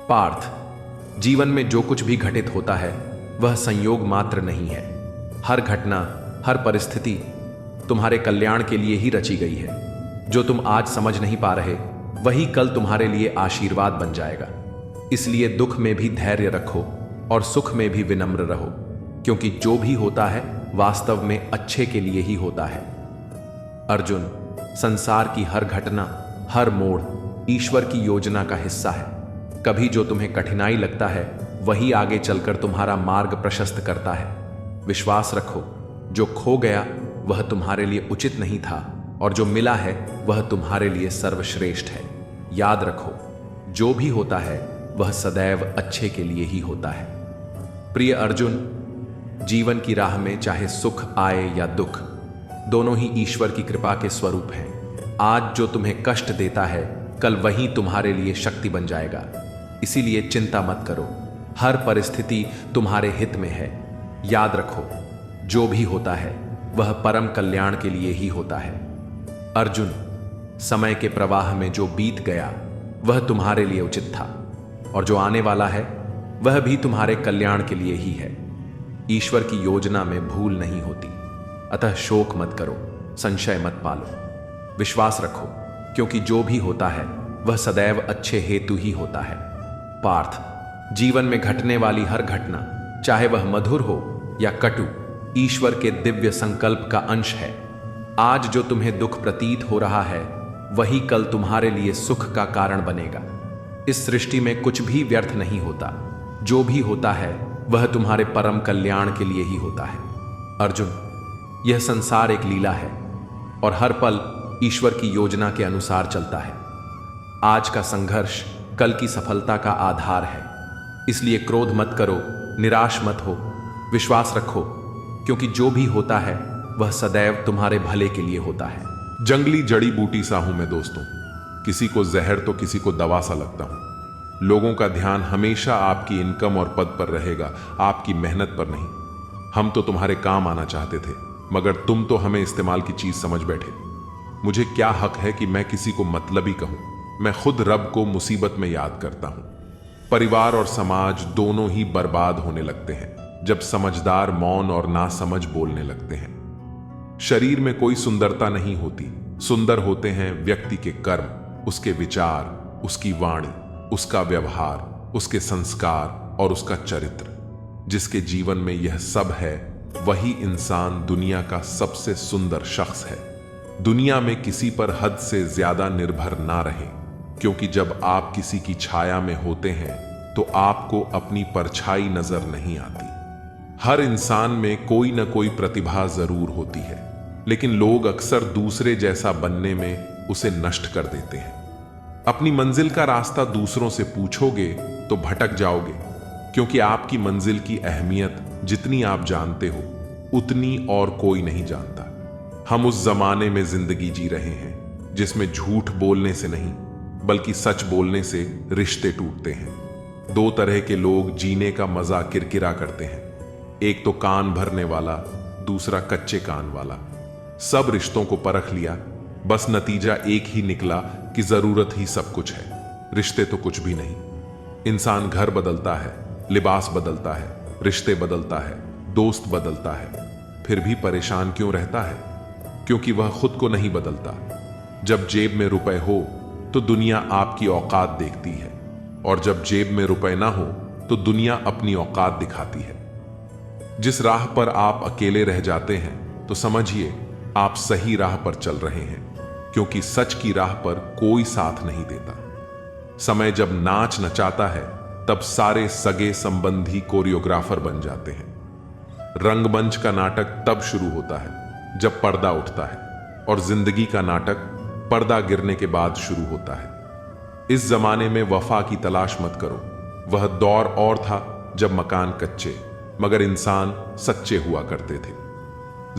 पार्थ, जीवन में जो कुछ भी घटित होता है वह संयोग मात्र नहीं है। हर घटना, हर परिस्थिति तुम्हारे कल्याण के लिए ही रची गई है। जो तुम आज समझ नहीं पा रहे वही कल तुम्हारे लिए आशीर्वाद बन जाएगा। इसलिए दुख में भी धैर्य रखो और सुख में भी विनम्र रहो, क्योंकि जो भी होता है वास्तव में अच्छे के लिए ही होता है। अर्जुन, संसार की हर घटना, हर मोड़ ईश्वर की योजना का हिस्सा है। कभी जो तुम्हें कठिनाई लगता है वही आगे चलकर तुम्हारा मार्ग प्रशस्त करता है। विश्वास रखो, जो खो गया वह तुम्हारे लिए उचित नहीं था और जो मिला है वह तुम्हारे लिए सर्वश्रेष्ठ है। याद रखो, जो भी होता है वह सदैव अच्छे के लिए ही होता है। प्रिय अर्जुन, जीवन की राह में चाहे सुख आए या दुख, दोनों ही ईश्वर की कृपा के स्वरूप हैं। आज जो तुम्हें कष्ट देता है कल वही तुम्हारे लिए शक्ति बन जाएगा। इसीलिए चिंता मत करो, हर परिस्थिति तुम्हारे हित में है। याद रखो, जो भी होता है वह परम कल्याण के लिए ही होता है। अर्जुन, समय के प्रवाह में जो बीत गया वह तुम्हारे लिए उचित था और जो आने वाला है वह भी तुम्हारे कल्याण के लिए ही है। ईश्वर की योजना में भूल नहीं होती, अतः शोक मत करो, संशय मत पालो। विश्वास रखो, क्योंकि जो भी होता है वह सदैव अच्छे हेतु ही होता है। पार्थ, जीवन में घटने वाली हर घटना, चाहे वह मधुर हो या कटु, ईश्वर के दिव्य संकल्प का अंश है। आज जो तुम्हें दुख प्रतीत हो रहा है वही कल तुम्हारे लिए सुख का कारण बनेगा। इस सृष्टि में कुछ भी व्यर्थ नहीं होता। जो भी होता है वह तुम्हारे परम कल्याण के लिए ही होता है। अर्जुन, यह संसार एक लीला है और हर पल ईश्वर की योजना के अनुसार चलता है। आज का संघर्ष कल की सफलता का आधार है। इसलिए क्रोध मत करो, निराश मत हो, विश्वास रखो, क्योंकि जो भी होता है वह सदैव तुम्हारे भले के लिए होता है। जंगली जड़ी बूटी सा हूं मैं दोस्तों, किसी को जहर तो किसी को दवा सा लगता हूं। लोगों का ध्यान हमेशा आपकी इनकम और पद पर रहेगा, आपकी मेहनत पर नहीं। हम तो तुम्हारे काम आना चाहते थे, मगर तुम तो हमें इस्तेमाल की चीज समझ बैठे। मुझे क्या हक है कि मैं किसी को मतलबी कहूं? मैं खुद रब को मुसीबत में याद करता हूं। परिवार और समाज दोनों ही बर्बाद होने लगते हैं जब समझदार मौन और नासमझ बोलने लगते हैं। शरीर में कोई सुंदरता नहीं होती, सुंदर होते हैं व्यक्ति के कर्म, उसके विचार, उसकी वाणी, उसका व्यवहार, उसके संस्कार और उसका चरित्र। जिसके जीवन में यह सब है वही इंसान दुनिया का सबसे सुंदर शख्स है। दुनिया में किसी पर हद से ज्यादा निर्भर ना रहें, क्योंकि जब आप किसी की छाया में होते हैं तो आपको अपनी परछाई नजर नहीं आती। हर इंसान में कोई न कोई प्रतिभा जरूर होती है, लेकिन लोग अक्सर दूसरे जैसा बनने में उसे नष्ट कर देते हैं। अपनी मंजिल का रास्ता दूसरों से पूछोगे तो भटक जाओगे, क्योंकि आपकी मंजिल की अहमियत जितनी आप जानते हो उतनी और कोई नहीं जानता। हम उस जमाने में जिंदगी जी रहे हैं जिसमें झूठ बोलने से नहीं बल्कि सच बोलने से रिश्ते टूटते हैं। दो तरह के लोग जीने का मजा किरकिरा करते हैं, एक तो कान भरने वाला, दूसरा कच्चे कान वाला। सब रिश्तों को परख लिया, बस नतीजा एक ही निकला कि जरूरत ही सब कुछ है, रिश्ते तो कुछ भी नहीं। इंसान घर बदलता है, लिबास बदलता है, रिश्ते बदलता है, दोस्त बदलता है, फिर भी परेशान क्यों रहता है? क्योंकि वह खुद को नहीं बदलता। जब जेब में रुपए हो तो दुनिया आपकी औकात देखती है, और जब जेब में रुपए ना हो तो दुनिया अपनी औकात दिखाती है। जिस राह पर आप अकेले रह जाते हैं तो समझिए आप सही राह पर चल रहे हैं, क्योंकि सच की राह पर कोई साथ नहीं देता। समय जब नाच नचाता है तब सारे सगे संबंधी कोरियोग्राफर बन जाते हैं। रंगमंच का नाटक तब शुरू होता है जब पर्दा उठता है, और जिंदगी का नाटक पर्दा गिरने के बाद शुरू होता है। इस जमाने में वफा की तलाश मत करो। वह दौर और था जब मकान कच्चे मगर इंसान सच्चे हुआ करते थे।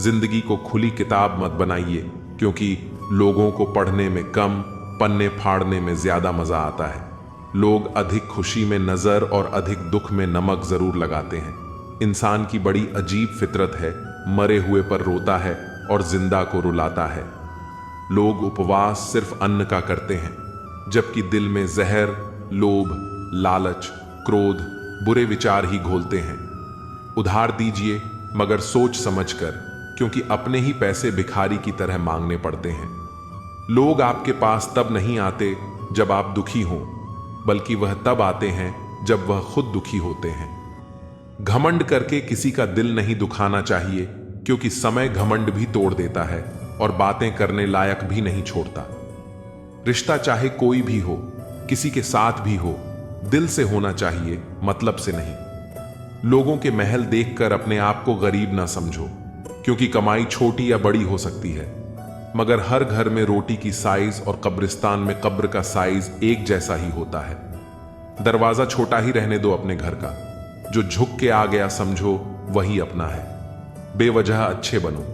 जिंदगी को खुली किताब मत बनाइए, क्योंकि लोगों को पढ़ने में कम, पन्ने फाड़ने में ज्यादा मजा आता है। लोग अधिक खुशी में नजर और अधिक दुख में नमक जरूर लगाते हैं। इंसान की बड़ी अजीब फितरत है, मरे हुए पर रोता है और जिंदा को रुलाता है। लोग उपवास सिर्फ अन्न का करते हैं, जबकि दिल में जहर, लोभ, लालच, क्रोध, बुरे विचार ही घोलते हैं। उधार दीजिए मगर सोच समझकर, क्योंकि अपने ही पैसे भिखारी की तरह मांगने पड़ते हैं। लोग आपके पास तब नहीं आते जब आप दुखी हों, बल्कि वह तब आते हैं जब वह खुद दुखी होते हैं। घमंड करके किसी का दिल नहीं दुखाना चाहिए, क्योंकि समय घमंड भी तोड़ देता है और बातें करने लायक भी नहीं छोड़ता। रिश्ता चाहे कोई भी हो, किसी के साथ भी हो, दिल से होना चाहिए, मतलब से नहीं। लोगों के महल देखकर अपने आप को गरीब ना समझो, क्योंकि कमाई छोटी या बड़ी हो सकती है, मगर हर घर में रोटी की साइज और कब्रिस्तान में कब्र का साइज एक जैसा ही होता है। दरवाजा छोटा ही रहने दो अपने घर का, जो झुक के आ गया समझो वही अपना है। बेवजह अच्छे बनो,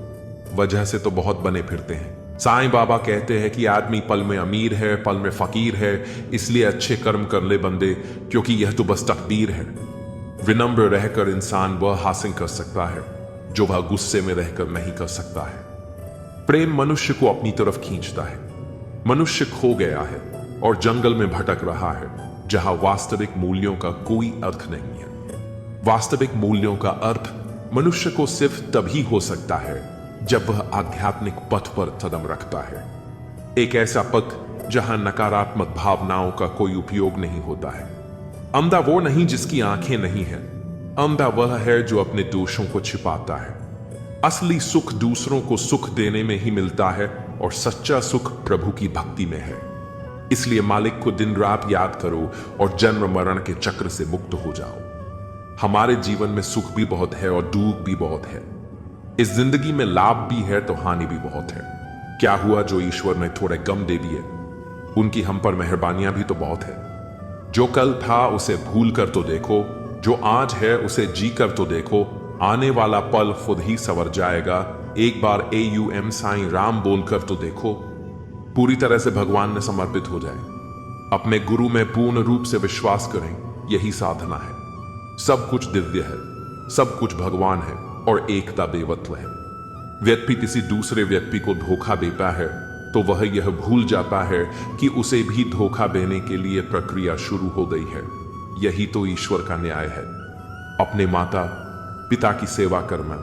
वजह से तो बहुत बने फिरते हैं। साईं बाबा कहते हैं कि आदमी पल में अमीर है, पल में फकीर है, इसलिए अच्छे कर्म कर ले बंदे, क्योंकि यह तो बस तकदीर है। विनम्र रहकर इंसान वह हासिल कर सकता है जो वह गुस्से में रहकर नहीं कर सकता है। प्रेम मनुष्य को अपनी तरफ खींचता है। मनुष्य खो गया है और जंगल में भटक रहा है, जहां वास्तविक मूल्यों का कोई अर्थ नहीं है। वास्तविक मूल्यों का अर्थ मनुष्य को सिर्फ तभी हो सकता है जब वह आध्यात्मिक पथ पर कदम रखता है। एक ऐसा पथ जहां नकारात्मक भावनाओं का कोई उपयोग नहीं होता है। अंधा वो नहीं जिसकी आंखें नहीं हैं, अंधा वह है जो अपने दोषों को छिपाता है। असली सुख दूसरों को सुख देने में ही मिलता है और सच्चा सुख प्रभु की भक्ति में है। इसलिए मालिक को दिन रात याद करो और जन्म मरण के चक्र से मुक्त हो जाओ। हमारे जीवन में सुख भी बहुत है और दुख भी बहुत है। इस जिंदगी में लाभ भी है तो हानि भी बहुत है। क्या हुआ जो ईश्वर ने थोड़े गम दे दिए, उनकी हम पर मेहरबानियां भी तो बहुत है। जो कल था उसे भूल कर तो देखो, जो आज है उसे जी कर तो देखो, आने वाला पल खुद ही संवर जाएगा। एक बार AUM साईं राम बोलकर तो देखो। पूरी तरह से भगवान में समर्पित हो जाए। अपने गुरु में पूर्ण रूप से विश्वास करें, यही साधना है। सब कुछ दिव्य है, सब कुछ भगवान है और एकता देवत्व है। व्यक्ति किसी दूसरे व्यक्ति को धोखा देता है तो वह यह भूल जाता है कि उसे भी धोखा देने के लिए प्रक्रिया शुरू हो गई है। यही तो ईश्वर का न्याय है। अपने माता पिता की सेवा करना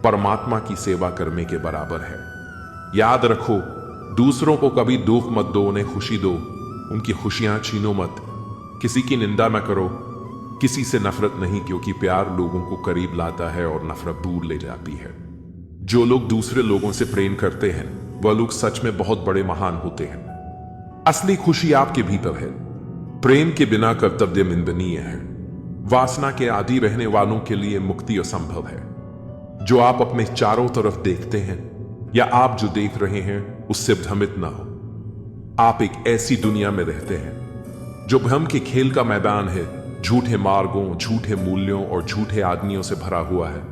परमात्मा की सेवा करने के बराबर है। याद रखो, दूसरों को कभी दुख मत दो, उन्हें खुशी दो। उनकी खुशियां छीनो मत। किसी की निंदा न करो, किसी से नफरत नहीं, क्योंकि प्यार लोगों को करीब लाता है और नफरत दूर ले जाती है। जो लोग दूसरे लोगों से प्रेम करते हैं वह लोग सच में बहुत बड़े महान होते हैं। असली खुशी आपके भीतर है। प्रेम के बिना कर्तव्य निंदनीय है। वासना के आदी रहने वालों के लिए मुक्ति असंभव है। जो आप अपने चारों तरफ देखते हैं या आप जो देख रहे हैं उससे भ्रमित ना हो। आप एक ऐसी दुनिया में रहते हैं जो भ्रम के खेल का मैदान है, झूठे मार्गों, झूठे मूल्यों और झूठे आदमियों से भरा हुआ है,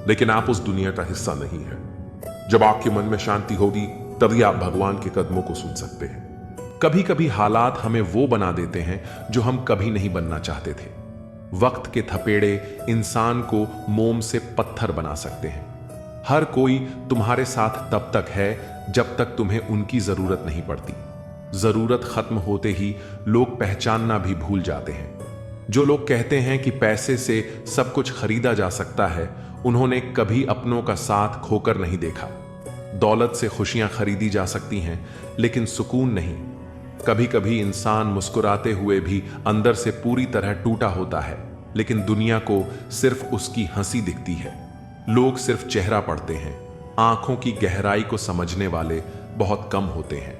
लेकिन आप उस दुनिया का हिस्सा नहीं है। जब आपके मन में शांति होगी तभी आप भगवान के कदमों को सुन सकते हैं। कभी कभी हालात हमें वो बना देते हैं जो हम कभी नहीं बनना चाहते थे। वक्त के थपेड़े इंसान को मोम से पत्थर बना सकते हैं। हर कोई तुम्हारे साथ तब तक है जब तक तुम्हें उनकी जरूरत नहीं पड़ती। जरूरत खत्म होते ही लोग पहचानना भी भूल जाते हैं। जो लोग कहते हैं कि पैसे से सब कुछ खरीदा जा सकता है, उन्होंने कभी अपनों का साथ खोकर नहीं देखा। दौलत से खुशियां खरीदी जा सकती हैं, लेकिन सुकून नहीं। कभी कभी इंसान मुस्कुराते हुए भी अंदर से पूरी तरह टूटा होता है, लेकिन दुनिया को सिर्फ उसकी हंसी दिखती है। लोग सिर्फ चेहरा पढ़ते हैं, आंखों की गहराई को समझने वाले बहुत कम होते हैं।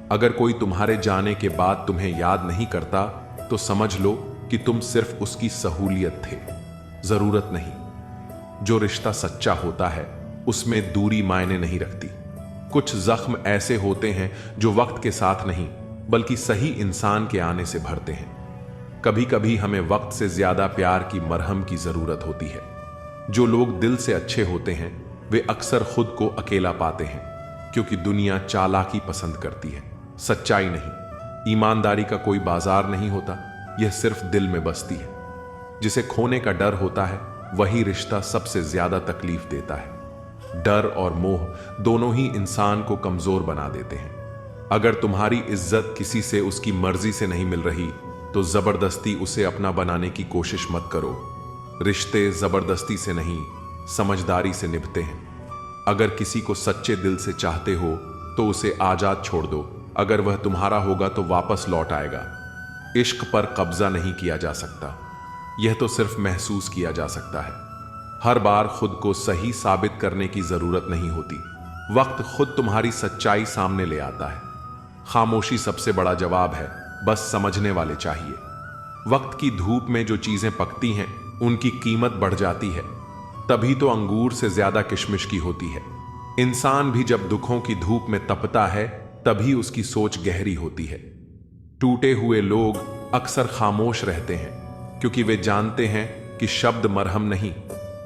अगर कोई तुम्हारे जाने के बाद तुम्हें याद नहीं करता तो समझ लो कि तुम सिर्फ उसकी सहूलियत थे, जरूरत नहीं। जो रिश्ता सच्चा होता है उसमें दूरी मायने नहीं रखती। कुछ जख्म ऐसे होते हैं जो वक्त के साथ नहीं बल्कि सही इंसान के आने से भरते हैं। कभी कभी हमें वक्त से ज्यादा प्यार की मरहम की जरूरत होती है। जो लोग दिल से अच्छे होते हैं वे अक्सर खुद को अकेला पाते हैं, क्योंकि दुनिया चालाकी पसंद करती है, सच्चाई नहीं। ईमानदारी का कोई बाजार नहीं होता, यह सिर्फ दिल में बसती है। जिसे खोने का डर होता है वही रिश्ता सबसे ज्यादा तकलीफ देता है। डर और मोह दोनों ही इंसान को कमजोर बना देते हैं। अगर तुम्हारी इज्जत किसी से उसकी मर्जी से नहीं मिल रही तो जबरदस्ती उसे अपना बनाने की कोशिश मत करो। रिश्ते जबरदस्ती से नहीं, समझदारी से निभते हैं। अगर किसी को सच्चे दिल से चाहते हो तो उसे आजाद छोड़ दो। अगर वह तुम्हारा होगा तो वापस लौट आएगा। इश्क पर कब्जा नहीं किया जा सकता, यह तो सिर्फ महसूस किया जा सकता है। हर बार खुद को सही साबित करने की जरूरत नहीं होती। वक्त खुद तुम्हारी सच्चाई सामने ले आता है। खामोशी सबसे बड़ा जवाब है, बस समझने वाले चाहिए। वक्त की धूप में जो चीजें पकती हैं उनकी कीमत बढ़ जाती है। तभी तो अंगूर से ज्यादा किशमिश की होती है। इंसान भी जब दुखों की धूप में तपता है तभी उसकी सोच गहरी होती है। टूटे हुए लोग अक्सर खामोश रहते हैं क्योंकि वे जानते हैं कि शब्द मरहम नहीं,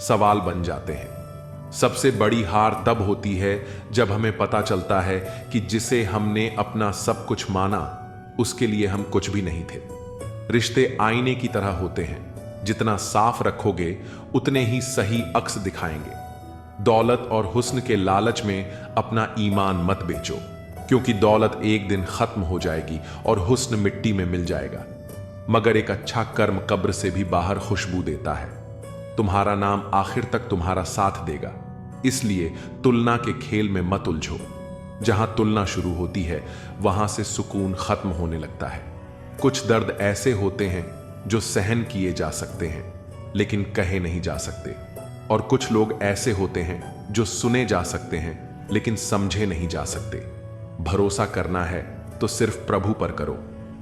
सवाल बन जाते हैं। सबसे बड़ी हार तब होती है जब हमें पता चलता है कि जिसे हमने अपना सब कुछ माना उसके लिए हम कुछ भी नहीं थे। रिश्ते आईने की तरह होते हैं, जितना साफ रखोगे उतने ही सही अक्स दिखाएंगे। दौलत और हुस्न के लालच में अपना ईमान मत बेचो, क्योंकि दौलत एक दिन खत्म हो जाएगी और हुस्न मिट्टी में मिल जाएगा। मगर एक अच्छा कर्म कब्र से भी बाहर खुशबू देता है। तुम्हारा नाम आखिर तक तुम्हारा साथ देगा। इसलिए तुलना के खेल में मत उलझो। जहां तुलना शुरू होती है वहां से सुकून खत्म होने लगता है। कुछ दर्द ऐसे होते हैं जो सहन किए जा सकते हैं लेकिन कहे नहीं जा सकते, और कुछ लोग ऐसे होते हैं जो सुने जा सकते हैं लेकिन समझे नहीं जा सकते। भरोसा करना है तो सिर्फ प्रभु पर करो,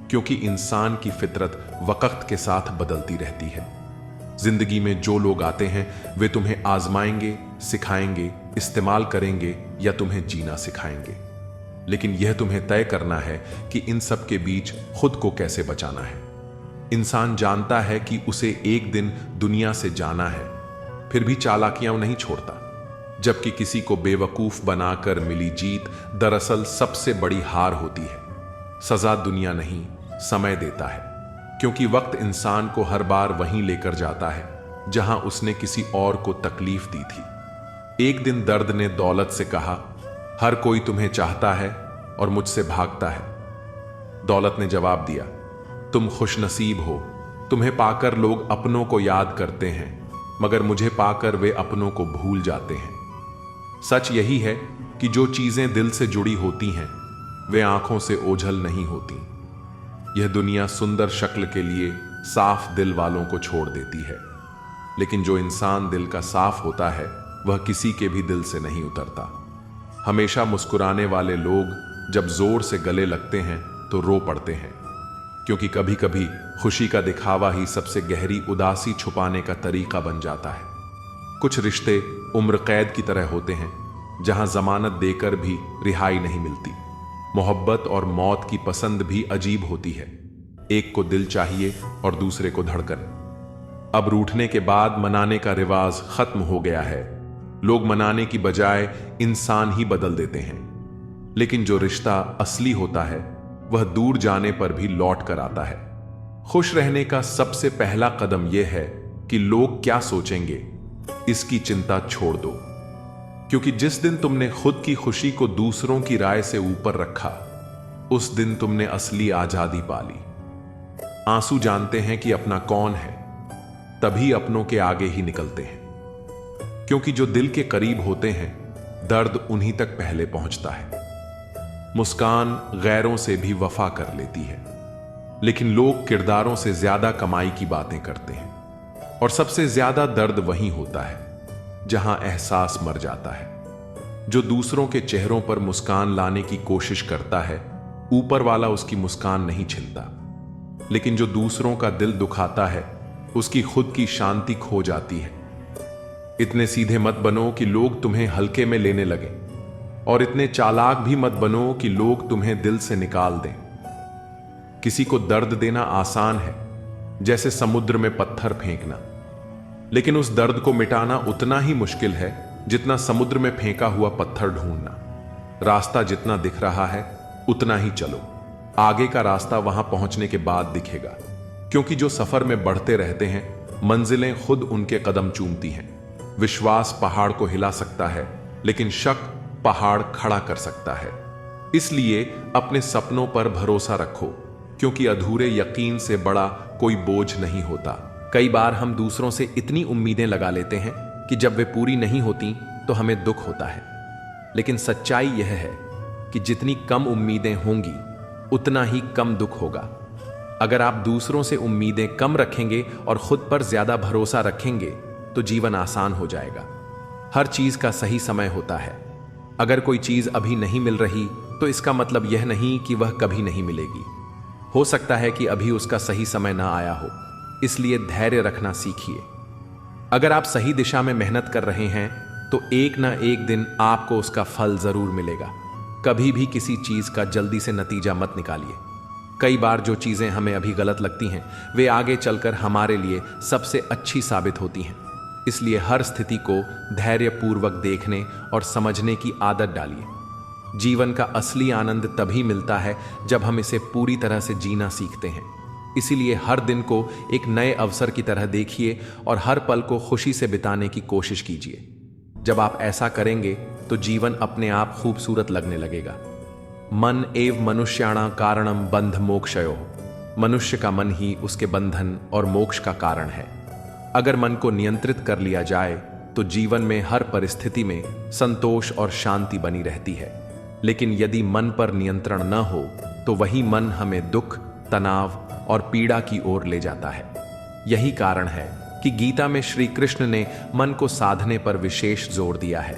क्योंकि इंसान की फितरत वक्त के साथ बदलती रहती है। जिंदगी में जो लोग आते हैं वे तुम्हें आजमाएंगे, सिखाएंगे, इस्तेमाल करेंगे या तुम्हें जीना सिखाएंगे। लेकिन यह तुम्हें तय करना है कि इन सब के बीच खुद को कैसे बचाना है। इंसान जानता है कि उसे एक दिन दुनिया से जाना है, फिर भी चालाकियां नहीं छोड़ता। जबकि किसी को बेवकूफ बनाकर मिली जीत दरअसल सबसे बड़ी हार होती है। सजा दुनिया नहीं, समय देता है, क्योंकि वक्त इंसान को हर बार वहीं लेकर जाता है जहां उसने किसी और को तकलीफ दी थी। एक दिन दर्द ने दौलत से कहा, हर कोई तुम्हें चाहता है और मुझसे भागता है। दौलत ने जवाब दिया, तुम खुशनसीब हो, तुम्हें पाकर लोग अपनों को याद करते हैं, मगर मुझे पाकर वे अपनों को भूल जाते हैं। सच यही है कि जो चीजें दिल से जुड़ी होती हैं वे आंखों से ओझल नहीं होती। यह दुनिया सुंदर शक्ल के लिए साफ दिल वालों को छोड़ देती है, लेकिन जो इंसान दिल का साफ होता है वह किसी के भी दिल से नहीं उतरता। हमेशा मुस्कुराने वाले लोग जब जोर से गले लगते हैं तो रो पड़ते हैं, क्योंकि कभी कभी खुशी का दिखावा ही सबसे गहरी उदासी छुपाने का तरीका बन जाता है। कुछ रिश्ते उम्र कैद की तरह होते हैं, जहां जमानत देकर भी रिहाई नहीं मिलती। मोहब्बत और मौत की पसंद भी अजीब होती है। एक को दिल चाहिए और दूसरे को धड़कन। अब रूठने के बाद मनाने का रिवाज खत्म हो गया है। लोग मनाने की बजाय इंसान ही बदल देते हैं। लेकिन जो रिश्ता असली होता है वह दूर जाने पर भी लौट कर आता है। खुश रहने का सबसे पहला कदम यह है कि लोग क्या सोचेंगे इसकी चिंता छोड़ दो, क्योंकि जिस दिन तुमने खुद की खुशी को दूसरों की राय से ऊपर रखा उस दिन तुमने असली आजादी पाली। आंसू जानते हैं कि अपना कौन है, तभी अपनों के आगे ही निकलते हैं, क्योंकि जो दिल के करीब होते हैं दर्द उन्हीं तक पहले पहुंचता है। मुस्कान गैरों से भी वफा कर लेती है, लेकिन लोग किरदारों से ज्यादा कमाई की बातें करते हैं। और सबसे ज्यादा दर्द वहीं होता है जहां एहसास मर जाता है। जो दूसरों के चेहरों पर मुस्कान लाने की कोशिश करता है ऊपर वाला उसकी मुस्कान नहीं छीनता, लेकिन जो दूसरों का दिल दुखाता है उसकी खुद की शांति खो जाती है। इतने सीधे मत बनो कि लोग तुम्हें हल्के में लेने लगें, और इतने चालाक भी मत बनो कि लोग तुम्हें दिल से निकाल दें। किसी को दर्द देना आसान है, जैसे समुद्र में पत्थर फेंकना, लेकिन उस दर्द को मिटाना उतना ही मुश्किल है जितना समुद्र में फेंका हुआ पत्थर ढूंढना। रास्ता जितना दिख रहा है उतना ही चलो, आगे का रास्ता वहां पहुंचने के बाद दिखेगा, क्योंकि जो सफर में बढ़ते रहते हैं मंजिलें खुद उनके कदम चूमती हैं। विश्वास पहाड़ को हिला सकता है, लेकिन शक पहाड़ खड़ा कर सकता है। इसलिए अपने सपनों पर भरोसा रखो, क्योंकि अधूरे यकीन से बड़ा कोई बोझ नहीं होता। कई बार हम दूसरों से इतनी उम्मीदें लगा लेते हैं कि जब वे पूरी नहीं होती तो हमें दुख होता है। लेकिन सच्चाई यह है कि जितनी कम उम्मीदें होंगी उतना ही कम दुख होगा। अगर आप दूसरों से उम्मीदें कम रखेंगे और खुद पर ज्यादा भरोसा रखेंगे तो जीवन आसान हो जाएगा। हर चीज का सही समय होता है। अगर कोई चीज अभी नहीं मिल रही तो इसका मतलब यह नहीं कि वह कभी नहीं मिलेगी। हो सकता है कि अभी उसका सही समय ना आया हो, इसलिए धैर्य रखना सीखिए। अगर आप सही दिशा में मेहनत कर रहे हैं तो एक ना एक दिन आपको उसका फल जरूर मिलेगा। कभी भी किसी चीज का जल्दी से नतीजा मत निकालिए। कई बार जो चीजें हमें अभी गलत लगती हैं वे आगे चलकर हमारे लिए सबसे अच्छी साबित होती हैं। इसलिए हर स्थिति को धैर्यपूर्वक देखने और समझने की आदत डालिए। जीवन का असली आनंद तभी मिलता है जब हम इसे पूरी तरह से जीना सीखते हैं। इसीलिए हर दिन को एक नए अवसर की तरह देखिए और हर पल को खुशी से बिताने की कोशिश कीजिए। जब आप ऐसा करेंगे तो जीवन अपने आप खूबसूरत लगने लगेगा। मन एव मनुष्याणां कारणम बंध मोक्षयो। मनुष्य का मन ही उसके बंधन और मोक्ष का कारण है। अगर मन को नियंत्रित कर लिया जाए तो जीवन में हर परिस्थिति में संतोष और शांति बनी रहती है। लेकिन यदि मन पर नियंत्रण न हो तो वही मन हमें दुख, तनाव और पीड़ा की ओर ले जाता है। यही कारण है कि गीता में श्री कृष्ण ने मन को साधने पर विशेष जोर दिया है।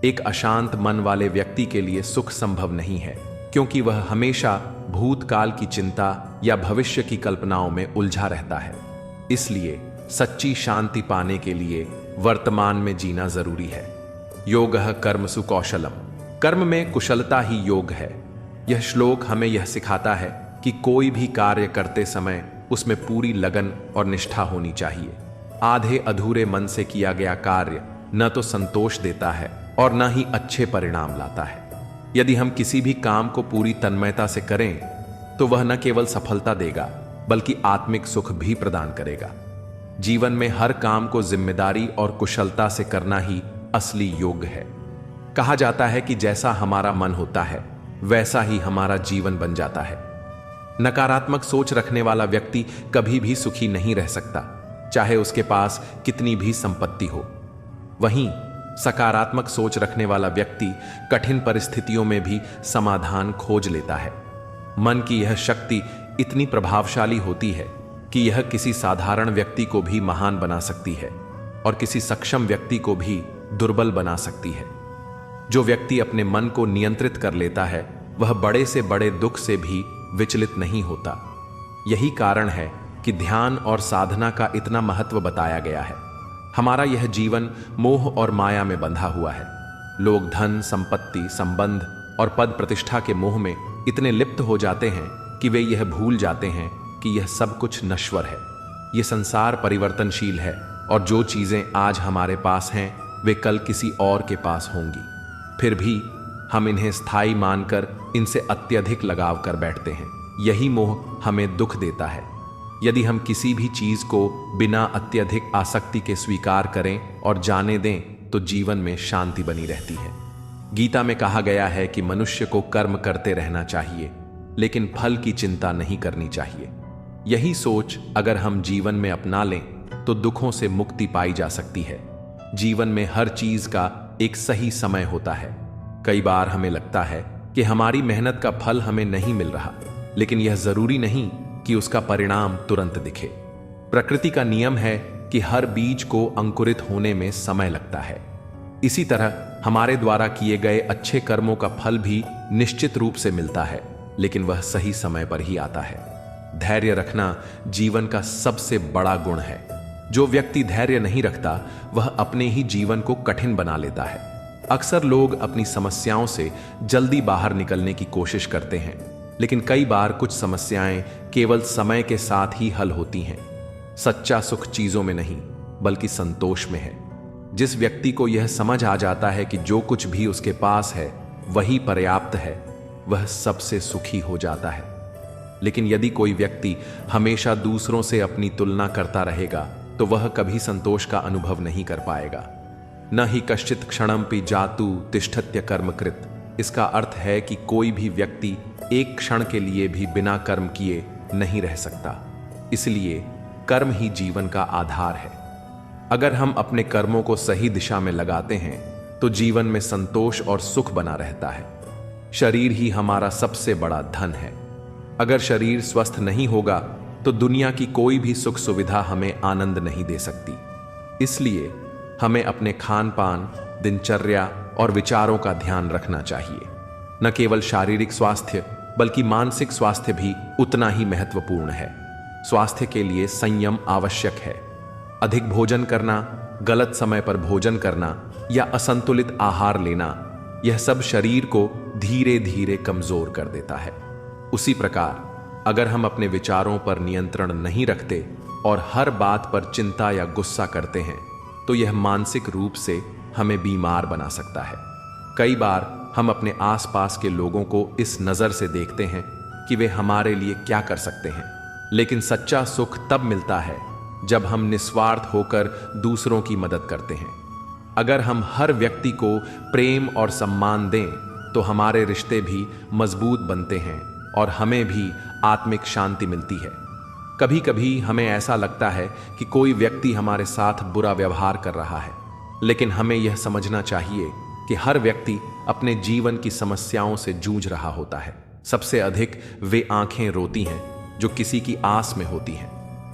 एक अशांत मन वाले व्यक्ति के लिए सुख संभव नहीं है, क्योंकि वह हमेशा भूतकाल की चिंता या भविष्य की कल्पनाओं में उलझा रहता है। इसलिए सच्ची शांति पाने के लिए वर्तमान में जीना जरूरी है। योगः कर्मसु कौशलम। कर्म में कुशलता ही योग है। यह श्लोक हमें यह सिखाता है कि कोई भी कार्य करते समय उसमें पूरी लगन और निष्ठा होनी चाहिए। आधे अधूरे मन से किया गया कार्य न तो संतोष देता है और न ही अच्छे परिणाम लाता है। यदि हम किसी भी काम को पूरी तन्मयता से करें तो वह न केवल सफलता देगा बल्कि आत्मिक सुख भी प्रदान करेगा। जीवन में हर काम को जिम्मेदारी और कुशलता से करना ही असली योग है। कहा जाता है कि जैसा हमारा मन होता है वैसा ही हमारा जीवन बन जाता है। नकारात्मक सोच रखने वाला व्यक्ति कभी भी सुखी नहीं रह सकता, चाहे उसके पास कितनी भी संपत्ति हो। वहीं सकारात्मक सोच रखने वाला व्यक्ति कठिन परिस्थितियों में भी समाधान खोज लेता है। मन की यह शक्ति इतनी प्रभावशाली होती है कि यह किसी साधारण व्यक्ति को भी महान बना सकती है और किसी सक्षम व्यक्ति को भी दुर्बल बना सकती है। जो व्यक्ति अपने मन को नियंत्रित कर लेता है वह बड़े से बड़े दुख से भी विचलित नहीं होता। यही कारण है कि ध्यान और साधना का इतना महत्व बताया गया है। हमारा यह जीवन मोह और माया में बंधा हुआ है। लोग धन, संपत्ति, संबंध और पद प्रतिष्ठा के मोह में इतने लिप्त हो जाते हैं कि वे यह भूल जाते हैं कि यह सब कुछ नश्वर है। यह संसार परिवर्तनशील है और जो चीजें आज हमारे पास हैं वे कल किसी और के पास होंगी। फिर भी हम इन्हें स्थायी मानकर इनसे अत्यधिक लगाव कर बैठते हैं। यही मोह हमें दुख देता है। यदि हम किसी भी चीज को बिना अत्यधिक आसक्ति के स्वीकार करें और जाने दें तो जीवन में शांति बनी रहती है। गीता में कहा गया है कि मनुष्य को कर्म करते रहना चाहिए, लेकिन फल की चिंता नहीं करनी चाहिए। यही सोच अगर हम जीवन में अपना लें तो दुखों से मुक्ति पाई जा सकती है। जीवन में हर चीज का एक सही समय होता है। कई बार हमें लगता है कि हमारी मेहनत का फल हमें नहीं मिल रहा, लेकिन यह जरूरी नहीं कि उसका परिणाम तुरंत दिखे। प्रकृति का नियम है कि हर बीज को अंकुरित होने में समय लगता है। इसी तरह हमारे द्वारा किए गए अच्छे कर्मों का फल भी निश्चित रूप से मिलता है, लेकिन वह सही समय पर ही आता है। धैर्य रखना जीवन का सबसे बड़ा गुण है। जो व्यक्ति धैर्य नहीं रखता वह अपने ही जीवन को कठिन बना लेता है। अक्सर लोग अपनी समस्याओं से जल्दी बाहर निकलने की कोशिश करते हैं, लेकिन कई बार कुछ समस्याएं केवल समय के साथ ही हल होती हैं। सच्चा सुख चीजों में नहीं बल्कि संतोष में है। जिस व्यक्ति को यह समझ आ जाता है कि जो कुछ भी उसके पास है वही पर्याप्त है, वह सबसे सुखी हो जाता है। लेकिन यदि कोई व्यक्ति हमेशा दूसरों से अपनी तुलना करता रहेगा तो वह कभी संतोष का अनुभव नहीं कर पाएगा। न ही कश्चित क्षणमपि जातु तिष्ठत्य कर्मकृत। इसका अर्थ है कि कोई भी व्यक्ति एक क्षण के लिए भी बिना कर्म किए नहीं रह सकता। इसलिए कर्म ही जीवन का आधार है। अगर हम अपने कर्मों को सही दिशा में लगाते हैं तो जीवन में संतोष और सुख बना रहता है। शरीर ही हमारा सबसे बड़ा धन है। अगर शरीर स्वस्थ नहीं होगा तो दुनिया की कोई भी सुख सुविधा हमें आनंद नहीं दे सकती। इसलिए हमें अपने खान पान, दिनचर्या और विचारों का ध्यान रखना चाहिए। न केवल शारीरिक स्वास्थ्य बल्कि मानसिक स्वास्थ्य भी उतना ही महत्वपूर्ण है। स्वास्थ्य के लिए संयम आवश्यक है। अधिक भोजन करना, गलत समय पर भोजन करना या असंतुलित आहार लेना, यह सब शरीर को धीरे धीरे कमजोर कर देता है। उसी प्रकार अगर हम अपने विचारों पर नियंत्रण नहीं रखते और हर बात पर चिंता या गुस्सा करते हैं तो यह मानसिक रूप से हमें बीमार बना सकता है। कई बार हम अपने आसपास के लोगों को इस नज़र से देखते हैं कि वे हमारे लिए क्या कर सकते हैं, लेकिन सच्चा सुख तब मिलता है जब हम निस्वार्थ होकर दूसरों की मदद करते हैं। अगर हम हर व्यक्ति को प्रेम और सम्मान दें तो हमारे रिश्ते भी मजबूत बनते हैं और हमें भी आत्मिक शांति मिलती है। कभी कभी हमें ऐसा लगता है कि कोई व्यक्ति हमारे साथ बुरा व्यवहार कर रहा है, लेकिन हमें यह समझना चाहिए कि हर व्यक्ति अपने जीवन की समस्याओं से जूझ रहा होता है। सबसे अधिक वे आंखें रोती हैं जो किसी की आस में होती हैं,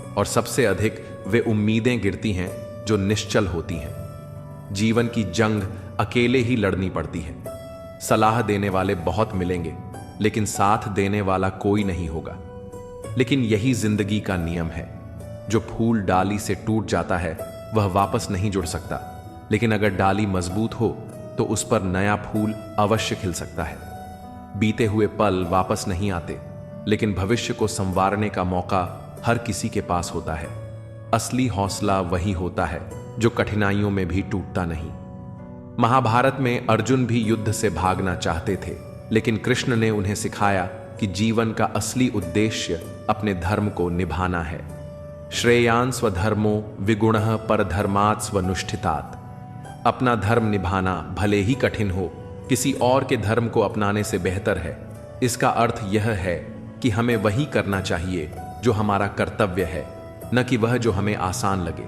और सबसे अधिक वे उम्मीदें गिरती हैं जो निश्चल होती हैं। जीवन की जंग अकेले ही लड़नी पड़ती है। सलाह देने वाले बहुत मिलेंगे, लेकिन साथ देने वाला कोई नहीं होगा। लेकिन यही जिंदगी का नियम है। जो फूल डाली से टूट जाता है वह वापस नहीं जुड़ सकता, लेकिन अगर डाली मजबूत हो तो उस पर नया फूल अवश्य खिल सकता है। बीते हुए पल वापस नहीं आते, लेकिन भविष्य को संवारने का मौका हर किसी के पास होता है। असली हौसला वही होता है जो कठिनाइयों में भी टूटता नहीं। महाभारत में अर्जुन भी युद्ध से भागना चाहते थे, लेकिन कृष्ण ने उन्हें सिखाया कि जीवन का असली उद्देश्य अपने धर्म को निभाना है। श्रेयान स्वधर्मो विगुणः परधर्मात् स्वनुष्ठितात्। अपना धर्म निभाना भले ही कठिन हो, किसी और के धर्म को अपनाने से बेहतर है। इसका अर्थ यह है कि हमें वही करना चाहिए जो हमारा कर्तव्य है, न कि वह जो हमें आसान लगे।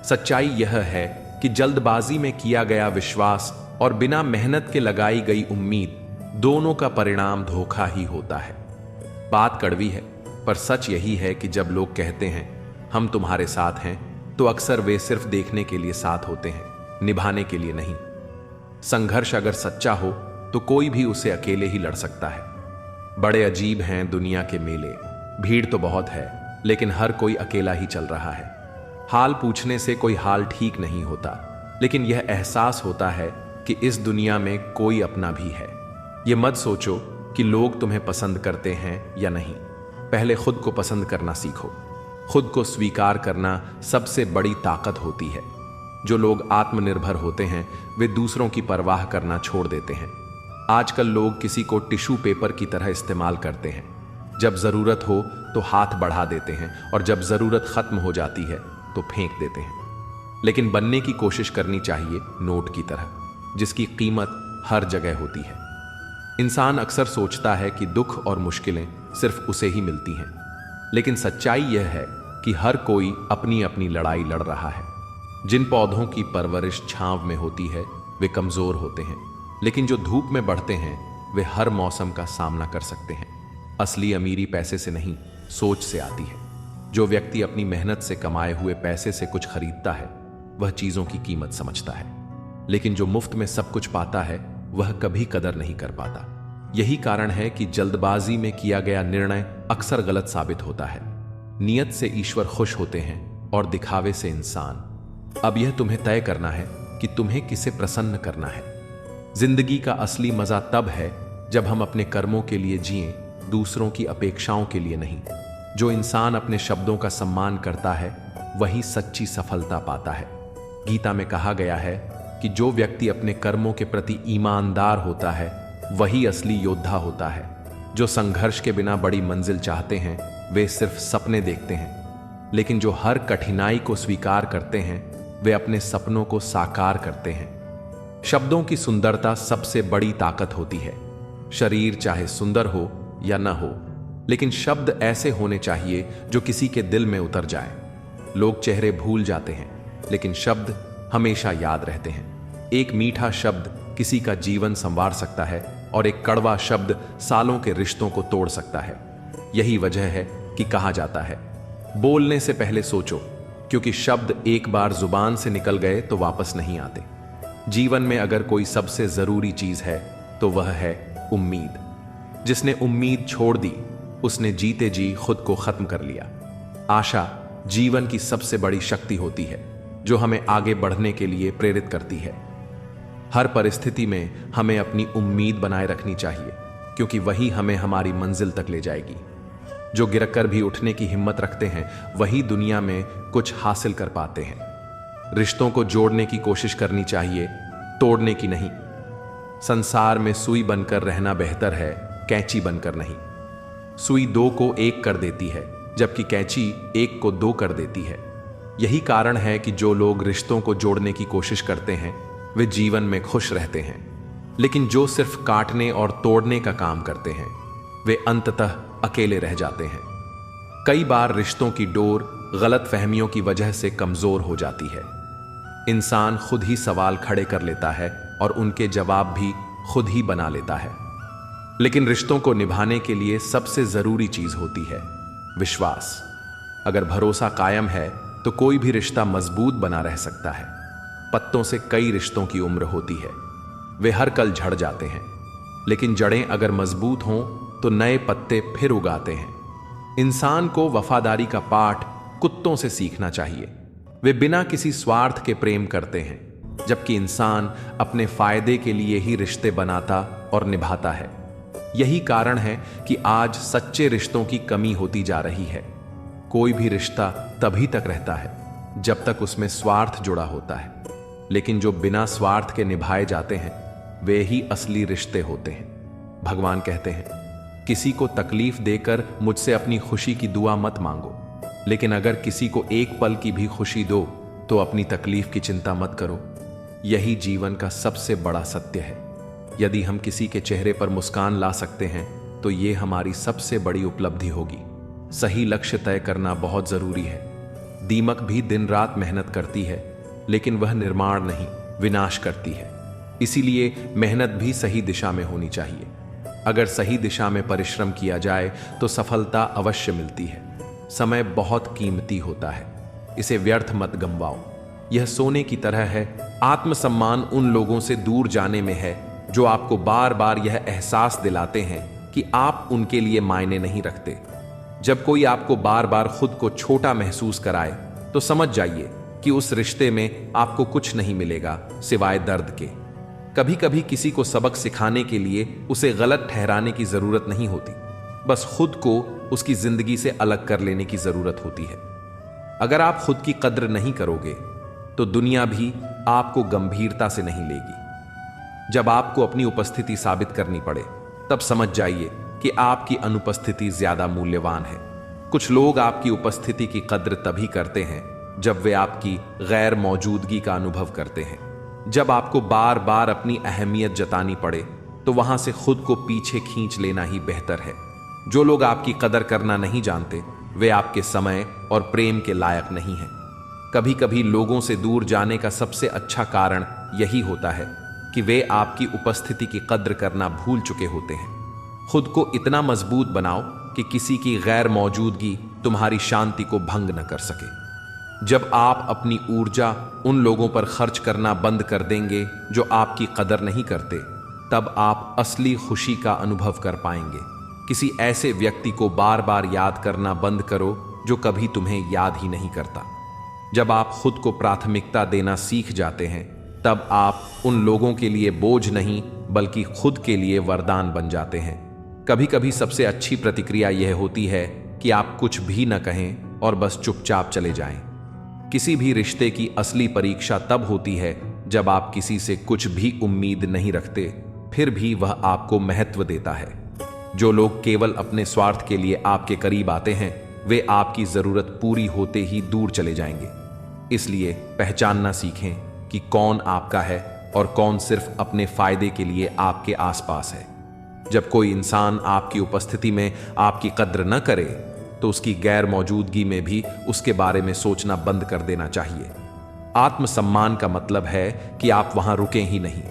सच्चाई यह है कि जल्दबाजी में किया गया विश्वास और बिना मेहनत के लगाई गई उम्मीद, दोनों का परिणाम धोखा ही होता है। बात कड़वी है, पर सच यही है कि जब लोग कहते हैं हम तुम्हारे साथ हैं, तो अक्सर वे सिर्फ देखने के लिए साथ होते हैं, निभाने के लिए नहीं। संघर्ष अगर सच्चा हो तो कोई भी उसे अकेले ही लड़ सकता है। बड़े अजीब हैं दुनिया के मेले। भीड़ तो बहुत है, लेकिन हर कोई अकेला ही चल रहा है। हाल पूछने से कोई हाल ठीक नहीं होता, लेकिन यह एहसास होता है कि इस दुनिया में कोई अपना भी है। यह मत सोचो कि लोग तुम्हें पसंद करते हैं या नहीं। पहले खुद को पसंद करना सीखो। खुद को स्वीकार करना सबसे बड़ी ताकत होती है। जो लोग आत्मनिर्भर होते हैं वे दूसरों की परवाह करना छोड़ देते हैं। आजकल लोग किसी को टिश्यू पेपर की तरह इस्तेमाल करते हैं। जब जरूरत हो तो हाथ बढ़ा देते हैं, और जब जरूरत खत्म हो जाती है तो फेंक देते हैं। लेकिन बनने की कोशिश करनी चाहिए नोट की तरह, जिसकी कीमत हर जगह होती है। इंसान अक्सर सोचता है कि दुख और मुश्किलें सिर्फ उसे ही मिलती हैं, लेकिन सच्चाई यह है कि हर कोई अपनी अपनी लड़ाई लड़ रहा है। जिन पौधों की परवरिश छांव में होती है वे कमजोर होते हैं, लेकिन जो धूप में बढ़ते हैं वे हर मौसम का सामना कर सकते हैं। असली अमीरी पैसे से नहीं, सोच से आती है। जो व्यक्ति अपनी मेहनत से कमाए हुए पैसे से कुछ खरीदता है वह चीजों की कीमत समझता है, लेकिन जो मुफ्त में सब कुछ पाता है वह कभी कदर नहीं कर पाता। यही कारण है कि जल्दबाजी में किया गया निर्णय अक्सर गलत साबित होता है। नियत से ईश्वर खुश होते हैं और दिखावे से इंसान। अब यह तुम्हें तय करना है कि तुम्हें किसे प्रसन्न करना है। जिंदगी का असली मजा तब है जब हम अपने कर्मों के लिए जिएं, दूसरों की अपेक्षाओं के लिए नहीं। जो इंसान अपने शब्दों का सम्मान करता है वही सच्ची सफलता पाता है। गीता में कहा गया है कि जो व्यक्ति अपने कर्मों के प्रति ईमानदार होता है वही असली योद्धा होता है। जो संघर्ष के बिना बड़ी मंजिल चाहते हैं वे सिर्फ सपने देखते हैं, लेकिन जो हर कठिनाई को स्वीकार करते हैं वे अपने सपनों को साकार करते हैं। शब्दों की सुंदरता सबसे बड़ी ताकत होती है। शरीर चाहे सुंदर हो या न हो, लेकिन शब्द ऐसे होने चाहिए जो किसी के दिल में उतर जाए। लोग चेहरे भूल जाते हैं, लेकिन शब्द हमेशा याद रहते हैं। एक मीठा शब्द किसी का जीवन संवार सकता है और एक कड़वा शब्द सालों के रिश्तों को तोड़ सकता है। यही वजह है कि कहा जाता है, बोलने से पहले सोचो, क्योंकि शब्द एक बार जुबान से निकल गए तो वापस नहीं आते। जीवन में अगर कोई सबसे जरूरी चीज है तो वह है उम्मीद। जिसने उम्मीद छोड़ दी उसने जीते जी खुद को खत्म कर लिया। आशा जीवन की सबसे बड़ी शक्ति होती है, जो हमें आगे बढ़ने के लिए प्रेरित करती है। हर परिस्थिति में हमें अपनी उम्मीद बनाए रखनी चाहिए, क्योंकि वही हमें हमारी मंजिल तक ले जाएगी। जो गिरकर भी उठने की हिम्मत रखते हैं वही दुनिया में कुछ हासिल कर पाते हैं। रिश्तों को जोड़ने की कोशिश करनी चाहिए, तोड़ने की नहीं। संसार में सुई बनकर रहना बेहतर है, कैंची बनकर नहीं। सुई दो को एक कर देती है, जबकि कैंची एक को दो कर देती है। यही कारण है कि जो लोग रिश्तों को जोड़ने की कोशिश करते हैं वे जीवन में खुश रहते हैं, लेकिन जो सिर्फ काटने और तोड़ने का काम करते हैं वे अंततः अकेले रह जाते हैं। कई बार रिश्तों की डोर गलत फहमियों की वजह से कमजोर हो जाती है। इंसान खुद ही सवाल खड़े कर लेता है और उनके जवाब भी खुद ही बना लेता है। लेकिन रिश्तों को निभाने के लिए सबसे जरूरी चीज होती है विश्वास। अगर भरोसा कायम है तो कोई भी रिश्ता मजबूत बना रह सकता है। पत्तों से कई रिश्तों की उम्र होती है, वे हर कल झड़ जाते हैं, लेकिन जड़ें अगर मजबूत हों तो नए पत्ते फिर उगाते हैं। इंसान को वफादारी का पाठ कुत्तों से सीखना चाहिए। वे बिना किसी स्वार्थ के प्रेम करते हैं, जबकि इंसान अपने फायदे के लिए ही रिश्ते बनाता और निभाता है। यही कारण है कि आज सच्चे रिश्तों की कमी होती जा रही है। कोई भी रिश्ता तभी तक रहता है जब तक उसमें स्वार्थ जुड़ा होता है, लेकिन जो बिना स्वार्थ के निभाए जाते हैं वे ही असली रिश्ते होते हैं। भगवान कहते हैं, किसी को तकलीफ देकर मुझसे अपनी खुशी की दुआ मत मांगो, लेकिन अगर किसी को एक पल की भी खुशी दो तो अपनी तकलीफ की चिंता मत करो। यही जीवन का सबसे बड़ा सत्य है। यदि हम किसी के चेहरे पर मुस्कान ला सकते हैं तो ये हमारी सबसे बड़ी उपलब्धि होगी। सही लक्ष्य तय करना बहुत जरूरी है। दीमक भी दिन रात मेहनत करती है, लेकिन वह निर्माण नहीं, विनाश करती है। इसीलिए मेहनत भी सही दिशा में होनी चाहिए। अगर सही दिशा में परिश्रम किया जाए तो सफलता अवश्य मिलती है। समय बहुत कीमती होता है, इसे व्यर्थ मत गंवाओ। यह सोने की तरह है। आत्मसम्मान उन लोगों से दूर जाने में है जो आपको बार बार यह एहसास दिलाते हैं कि आप उनके लिए मायने नहीं रखते। जब कोई आपको बार बार खुद को छोटा महसूस कराए तो समझ जाइए कि उस रिश्ते में आपको कुछ नहीं मिलेगा सिवाय दर्द के। कभी कभी किसी को सबक सिखाने के लिए उसे गलत ठहराने की जरूरत नहीं होती, बस खुद को उसकी जिंदगी से अलग कर लेने की जरूरत होती है। अगर आप खुद की कद्र नहीं करोगे तो दुनिया भी आपको गंभीरता से नहीं लेगी। जब आपको अपनी उपस्थिति साबित करनी पड़े तब समझ जाइए कि आपकी अनुपस्थिति ज्यादा मूल्यवान है। कुछ लोग आपकी उपस्थिति की कद्र तभी करते हैं जब वे आपकी गैर मौजूदगी का अनुभव करते हैं। जब आपको बार बार अपनी अहमियत जतानी पड़े तो वहां से खुद को पीछे खींच लेना ही बेहतर है। जो लोग आपकी कदर करना नहीं जानते वे आपके समय और प्रेम के लायक नहीं हैं। कभी कभी लोगों से दूर जाने का सबसे अच्छा कारण यही होता है कि वे आपकी उपस्थिति की कद्र करना भूल चुके होते हैं। खुद को इतना मजबूत बनाओ कि किसी की गैर मौजूदगी तुम्हारी शांति को भंग न कर सके। जब आप अपनी ऊर्जा उन लोगों पर खर्च करना बंद कर देंगे जो आपकी कदर नहीं करते, तब आप असली खुशी का अनुभव कर पाएंगे। किसी ऐसे व्यक्ति को बार बार याद करना बंद करो जो कभी तुम्हें याद ही नहीं करता। जब आप खुद को प्राथमिकता देना सीख जाते हैं तब आप उन लोगों के लिए बोझ नहीं बल्कि खुद के लिए वरदान बन जाते हैं। कभी कभी सबसे अच्छी प्रतिक्रिया यह होती है कि आप कुछ भी न कहें और बस चुपचाप चले जाएं। किसी भी रिश्ते की असली परीक्षा तब होती है जब आप किसी से कुछ भी उम्मीद नहीं रखते, फिर भी वह आपको महत्व देता है। जो लोग केवल अपने स्वार्थ के लिए आपके करीब आते हैं वे आपकी जरूरत पूरी होते ही दूर चले जाएंगे। इसलिए पहचानना सीखें कि कौन आपका है और कौन सिर्फ अपने फायदे के लिए आपके आसपास है। जब कोई इंसान आपकी उपस्थिति में आपकी कद्र न करे तो उसकी गैर मौजूदगी में भी उसके बारे में सोचना बंद कर देना चाहिए। आत्मसम्मान का मतलब है कि आप वहां रुकें ही नहीं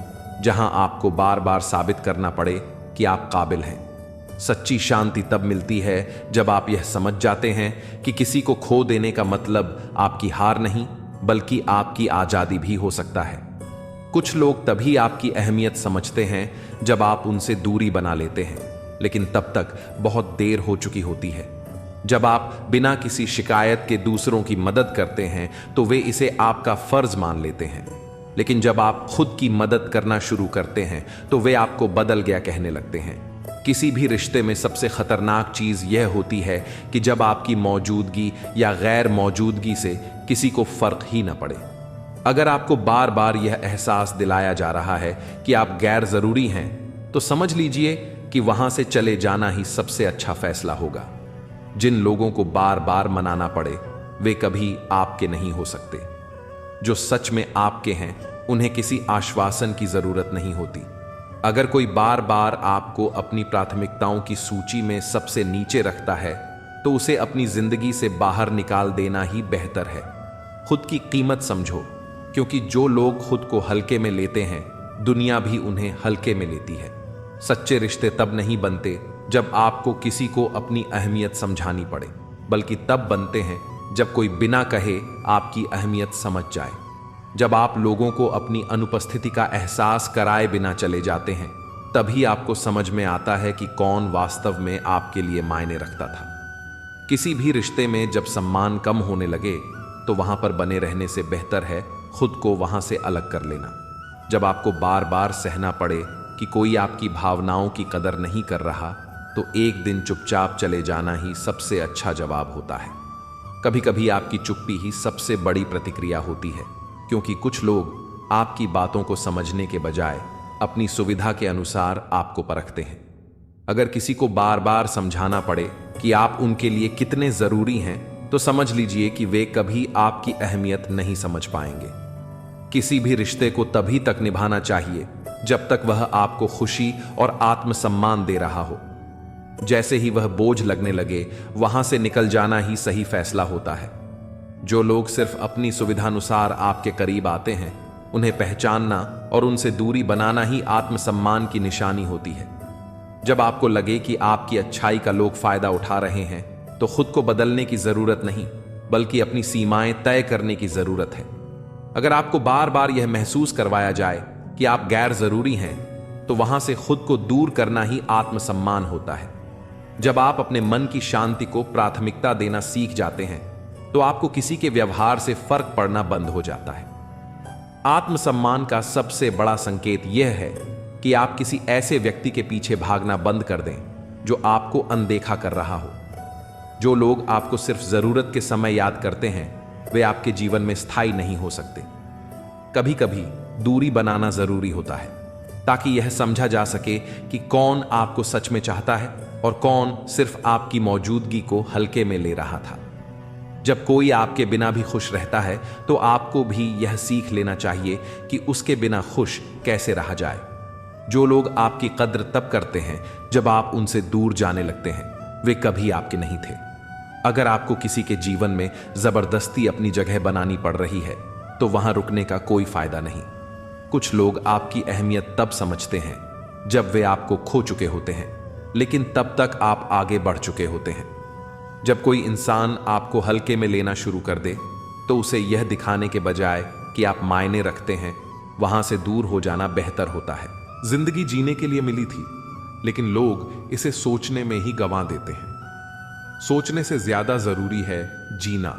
जहां आपको बार बार साबित करना पड़े कि आप काबिल हैं। सच्ची शांति तब मिलती है जब आप यह समझ जाते हैं कि किसी को खो देने का मतलब आपकी हार नहीं बल्कि आपकी आजादी भी हो सकता है। कुछ लोग तभी आपकी अहमियत समझते हैं जब आप उनसे दूरी बना लेते हैं, लेकिन तब तक बहुत देर हो चुकी होती है। जब आप बिना किसी शिकायत के दूसरों की मदद करते हैं तो वे इसे आपका फर्ज मान लेते हैं, लेकिन जब आप खुद की मदद करना शुरू करते हैं तो वे आपको बदल गया कहने लगते हैं। किसी भी रिश्ते में सबसे खतरनाक चीज यह होती है कि जब आपकी मौजूदगी या गैर मौजूदगी से किसी को फर्क ही न पड़े। अगर आपको बार बार यह एहसास दिलाया जा रहा है कि आप गैर जरूरी हैं, तो समझ लीजिए कि वहां से चले जाना ही सबसे अच्छा फैसला होगा। जिन लोगों को बार बार मनाना पड़े वे कभी आपके नहीं हो सकते। जो सच में आपके हैं उन्हें किसी आश्वासन की जरूरत नहीं होती। अगर कोई बार बार आपको अपनी प्राथमिकताओं की सूची में सबसे नीचे रखता है तो उसे अपनी जिंदगी से बाहर निकाल देना ही बेहतर है। खुद की कीमत समझो, क्योंकि जो लोग खुद को हल्के में लेते हैं दुनिया भी उन्हें हल्के में लेती है। सच्चे रिश्ते तब नहीं बनते जब आपको किसी को अपनी अहमियत समझानी पड़े, बल्कि तब बनते हैं जब कोई बिना कहे आपकी अहमियत समझ जाए। जब आप लोगों को अपनी अनुपस्थिति का एहसास कराए बिना चले जाते हैं तभी आपको समझ में आता है कि कौन वास्तव में आपके लिए मायने रखता था। किसी भी रिश्ते में जब सम्मान कम होने लगे तो वहां पर बने रहने से बेहतर है खुद को वहां से अलग कर लेना। जब आपको बार बार सहना पड़े कि कोई आपकी भावनाओं की कदर नहीं कर रहा तो एक दिन चुपचाप चले जाना ही सबसे अच्छा जवाब होता है। कभी कभी आपकी चुप्पी ही सबसे बड़ी प्रतिक्रिया होती है, क्योंकि कुछ लोग आपकी बातों को समझने के बजाय अपनी सुविधा के अनुसार आपको परखते हैं। अगर किसी को बार बार समझाना पड़े कि आप उनके लिए कितने जरूरी हैं तो समझ लीजिए कि वे कभी आपकी अहमियत नहीं समझ पाएंगे। किसी भी रिश्ते को तभी तक निभाना चाहिए जब तक वह आपको खुशी और आत्मसम्मान दे रहा हो। जैसे ही वह बोझ लगने लगे वहां से निकल जाना ही सही फैसला होता है। जो लोग सिर्फ अपनी सुविधानुसार आपके करीब आते हैं उन्हें पहचानना और उनसे दूरी बनाना ही आत्मसम्मान की निशानी होती है। जब आपको लगे कि आपकी अच्छाई का लोग फायदा उठा रहे हैं तो खुद को बदलने की जरूरत नहीं बल्कि अपनी सीमाएं तय करने की जरूरत है। अगर आपको बार बार यह महसूस करवाया जाए कि आप गैर जरूरी हैं तो वहां से खुद को दूर करना ही आत्मसम्मान होता है। जब आप अपने मन की शांति को प्राथमिकता देना सीख जाते हैं तो आपको किसी के व्यवहार से फर्क पड़ना बंद हो जाता है। आत्मसम्मान का सबसे बड़ा संकेत यह है कि आप किसी ऐसे व्यक्ति के पीछे भागना बंद कर दें जो आपको अनदेखा कर रहा हो। जो लोग आपको सिर्फ जरूरत के समय याद करते हैं वे आपके जीवन में स्थायी नहीं हो सकते। कभी कभी दूरी बनाना जरूरी होता है ताकि यह समझा जा सके कि कौन आपको सच में चाहता है और कौन सिर्फ आपकी मौजूदगी को हल्के में ले रहा था। जब कोई आपके बिना भी खुश रहता है तो आपको भी यह सीख लेना चाहिए कि उसके बिना खुश कैसे रहा जाए। जो लोग आपकी कद्र तब करते हैं जब आप उनसे दूर जाने लगते हैं वे कभी आपके नहीं थे। अगर आपको किसी के जीवन में जबरदस्ती अपनी जगह बनानी पड़ रही है तो वहां रुकने का कोई फायदा नहीं। कुछ लोग आपकी अहमियत तब समझते हैं जब वे आपको खो चुके होते हैं, लेकिन तब तक आप आगे बढ़ चुके होते हैं। जब कोई इंसान आपको हल्के में लेना शुरू कर दे तो उसे यह दिखाने के बजाय कि आप मायने रखते हैं वहां से दूर हो जाना बेहतर होता है। जिंदगी जीने के लिए मिली थी, लेकिन लोग इसे सोचने में ही गंवा देते हैं। सोचने से ज्यादा जरूरी है जीना,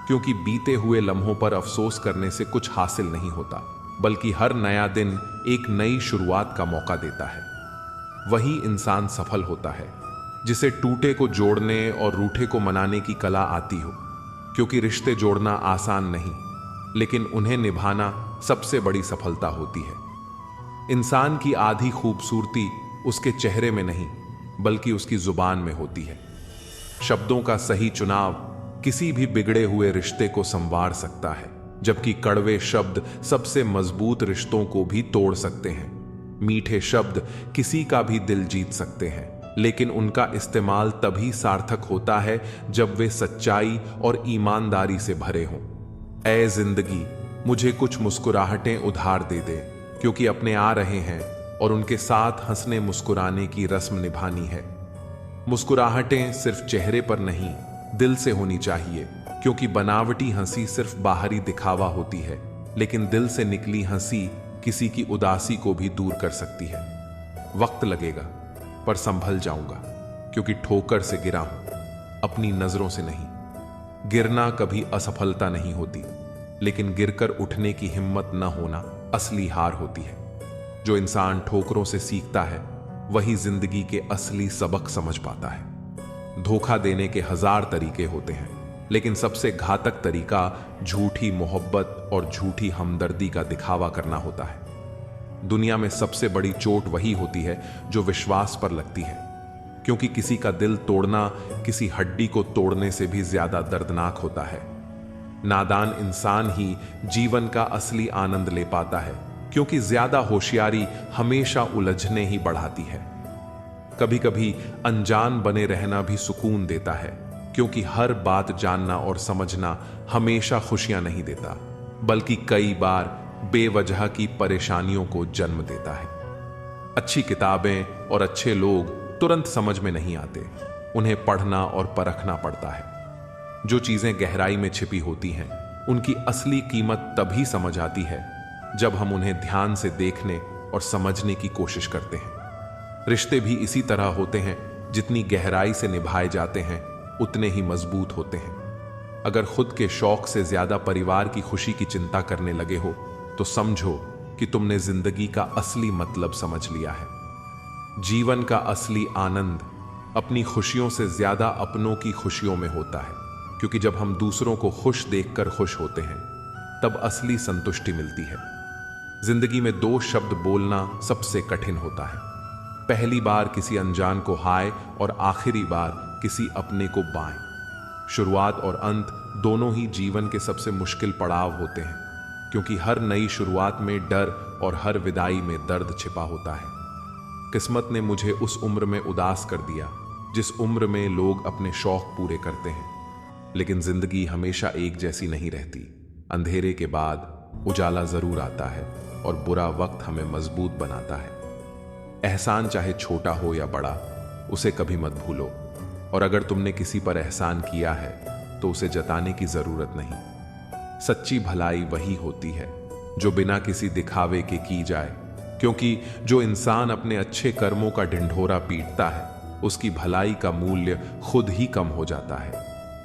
क्योंकि बीते हुए लम्हों पर अफसोस करने से कुछ हासिल नहीं होता, बल्कि हर नया दिन एक नई शुरुआत का मौका देता है। वही इंसान सफल होता है जिसे टूटे को जोड़ने और रूठे को मनाने की कला आती हो, क्योंकि रिश्ते जोड़ना आसान नहीं, लेकिन उन्हें निभाना सबसे बड़ी सफलता होती है। इंसान की आधी खूबसूरती उसके चेहरे में नहीं बल्कि उसकी जुबान में होती है। शब्दों का सही चुनाव किसी भी बिगड़े हुए रिश्ते को संवार सकता है, जबकि कड़वे शब्द सबसे मजबूत रिश्तों को भी तोड़ सकते हैं। मीठे शब्द किसी का भी दिल जीत सकते हैं, लेकिन उनका इस्तेमाल तभी सार्थक होता है जब वे सच्चाई और ईमानदारी से भरे हों। ऐ जिंदगी, मुझे कुछ मुस्कुराहटें उधार दे दे, क्योंकि अपने आ रहे हैं और उनके साथ हंसने मुस्कुराने की रस्म निभानी है। मुस्कुराहटें सिर्फ चेहरे पर नहीं, दिल से होनी चाहिए, क्योंकि बनावटी हंसी सिर्फ बाहरी दिखावा होती है, लेकिन दिल से निकली हंसी किसी की उदासी को भी दूर कर सकती है। वक्त लगेगा, पर संभल जाऊंगा, क्योंकि ठोकर से गिरा हूं, अपनी नजरों से नहीं। गिरना कभी असफलता नहीं होती, लेकिन गिरकर उठने की हिम्मत न होना असली हार होती है। जो इंसान ठोकरों से सीखता है, वही जिंदगी के असली सबक समझ पाता है। धोखा देने के 1000 तरीके होते हैं, लेकिन सबसे घातक तरीका झूठी मोहब्बत और झूठी हमदर्दी का दिखावा करना होता है। दुनिया में सबसे बड़ी चोट वही होती है जो विश्वास पर लगती है, क्योंकि किसी का दिल तोड़ना किसी हड्डी को तोड़ने से भी ज्यादा दर्दनाक होता है। नादान इंसान ही जीवन का असली आनंद ले पाता है, क्योंकि ज्यादा होशियारी हमेशा उलझने ही बढ़ाती है। कभी कभी अनजान बने रहना भी सुकून देता है, क्योंकि हर बात जानना और समझना हमेशा खुशियां नहीं देता, बल्कि कई बार बेवजह की परेशानियों को जन्म देता है। अच्छी किताबें और अच्छे लोग तुरंत समझ में नहीं आते, उन्हें पढ़ना और परखना पड़ता है। जो चीजें गहराई में छिपी होती हैं, उनकी असली कीमत तभी समझ आती है जब हम उन्हें ध्यान से देखने और समझने की कोशिश करते हैं। रिश्ते भी इसी तरह होते हैं, जितनी गहराई से निभाए जाते हैं उतने ही मजबूत होते हैं। अगर खुद के शौक से ज्यादा परिवार की खुशी की चिंता करने लगे हो, तो समझो कि तुमने जिंदगी का असली मतलब समझ लिया है। जीवन का असली आनंद अपनी खुशियों से ज्यादा अपनों की खुशियों में होता है, क्योंकि जब हम दूसरों को खुश देखकर खुश होते हैं, तब असली संतुष्टि मिलती है। जिंदगी में 2 शब्द बोलना सबसे कठिन होता है। पहली बार किसी अनजान को हाय और आखिरी बार किसी अपने को बाय। शुरुआत और अंत दोनों ही जीवन के सबसे मुश्किल पड़ाव होते हैं, क्योंकि हर नई शुरुआत में डर और हर विदाई में दर्द छिपा होता है। किस्मत ने मुझे उस उम्र में उदास कर दिया जिस उम्र में लोग अपने शौक पूरे करते हैं। लेकिन जिंदगी हमेशा एक जैसी नहीं रहती। अंधेरे के बाद उजाला जरूर आता है और बुरा वक्त हमें मजबूत बनाता है। एहसान चाहे छोटा हो या बड़ा, उसे कभी मत भूलो, और अगर तुमने किसी पर एहसान किया है तो उसे जताने की जरूरत नहीं। सच्ची भलाई वही होती है जो बिना किसी दिखावे के की जाए, क्योंकि जो इंसान अपने अच्छे कर्मों का ढिंढोरा पीटता है, उसकी भलाई का मूल्य खुद ही कम हो जाता है।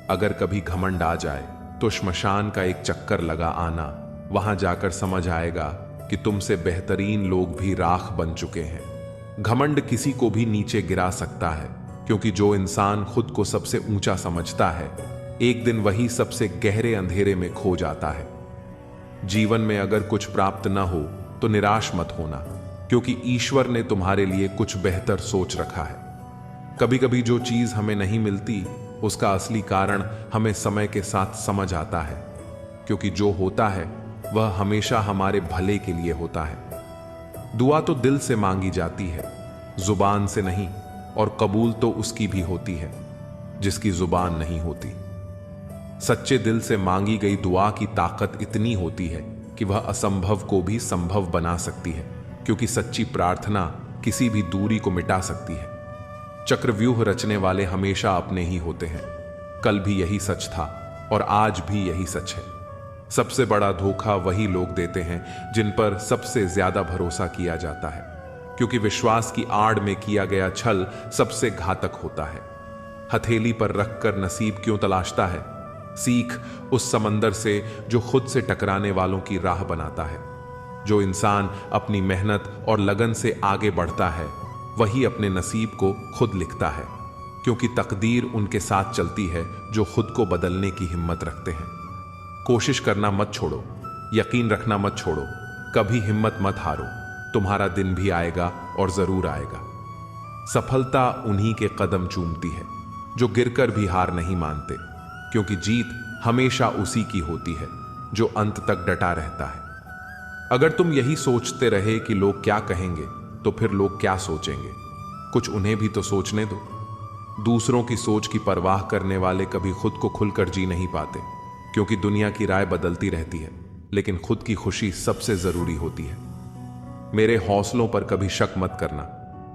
अगर कभी घमंड आ जाए तो श्मशान का एक चक्कर लगा आना, वहां जाकर समझ आएगा कि तुमसे बेहतरीन लोग भी राख बन चुके हैं। घमंड किसी को भी नीचे गिरा सकता है, क्योंकि जो इंसान खुद को सबसे ऊंचा समझता है, एक दिन वही सबसे गहरे अंधेरे में खो जाता है। जीवन में अगर कुछ प्राप्त न हो तो निराश मत होना, क्योंकि ईश्वर ने तुम्हारे लिए कुछ बेहतर सोच रखा है। कभी कभी जो चीज हमें नहीं मिलती, उसका असली कारण हमें समय के साथ समझ आता है, क्योंकि जो होता है वह हमेशा हमारे भले के लिए होता है। दुआ तो दिल से मांगी जाती है, जुबान से नहीं, और कबूल तो उसकी भी होती है जिसकी जुबान नहीं होती। सच्चे दिल से मांगी गई दुआ की ताकत इतनी होती है कि वह असंभव को भी संभव बना सकती है, क्योंकि सच्ची प्रार्थना किसी भी दूरी को मिटा सकती है। चक्रव्यूह रचने वाले हमेशा अपने ही होते हैं। कल भी यही सच था और आज भी यही सच है। सबसे बड़ा धोखा वही लोग देते हैं जिन पर सबसे ज्यादा भरोसा किया जाता है, क्योंकि विश्वास की आड़ में किया गया छल सबसे घातक होता है। हथेली पर रखकर नसीब क्यों तलाशता है? सीख उस समंदर से जो खुद से टकराने वालों की राह बनाता है। जो इंसान अपनी मेहनत और लगन से आगे बढ़ता है, वही अपने नसीब को खुद लिखता है, क्योंकि तकदीर उनके साथ चलती है जो खुद को बदलने की हिम्मत रखते हैं। कोशिश करना मत छोड़ो, यकीन रखना मत छोड़ो, कभी हिम्मत मत हारो। तुम्हारा दिन भी आएगा और जरूर आएगा। सफलता उन्हीं के कदम चूमती है जो गिरकर भी हार नहीं मानते, क्योंकि जीत हमेशा उसी की होती है जो अंत तक डटा रहता है। अगर तुम यही सोचते रहे कि लोग क्या कहेंगे, तो फिर लोग क्या सोचेंगे? कुछ उन्हें भी तो सोचने दो। दूसरों की सोच की परवाह करने वाले कभी खुद को खुलकर जी नहीं पाते, क्योंकि दुनिया की राय बदलती रहती है, लेकिन खुद की खुशी सबसे जरूरी होती है। मेरे हौसलों पर कभी शक मत करना,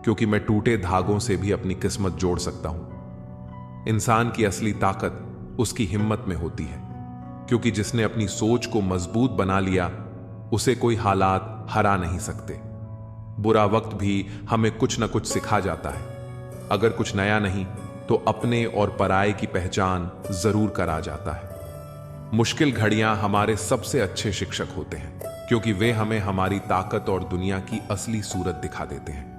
क्योंकि मैं टूटे धागों से भी अपनी किस्मत जोड़ सकता हूं। इंसान की असली ताकत उसकी हिम्मत में होती है, क्योंकि जिसने अपनी सोच को मजबूत बना लिया उसे कोई हालात हरा नहीं सकते। बुरा वक्त भी हमें कुछ न कुछ सिखा जाता है। अगर कुछ नया नहीं तो अपने और पराये की पहचान जरूर करा जाता है। मुश्किल घड़ियां हमारे सबसे अच्छे शिक्षक होते हैं, क्योंकि वे हमें हमारी ताकत और दुनिया की असली सूरत दिखा देते हैं।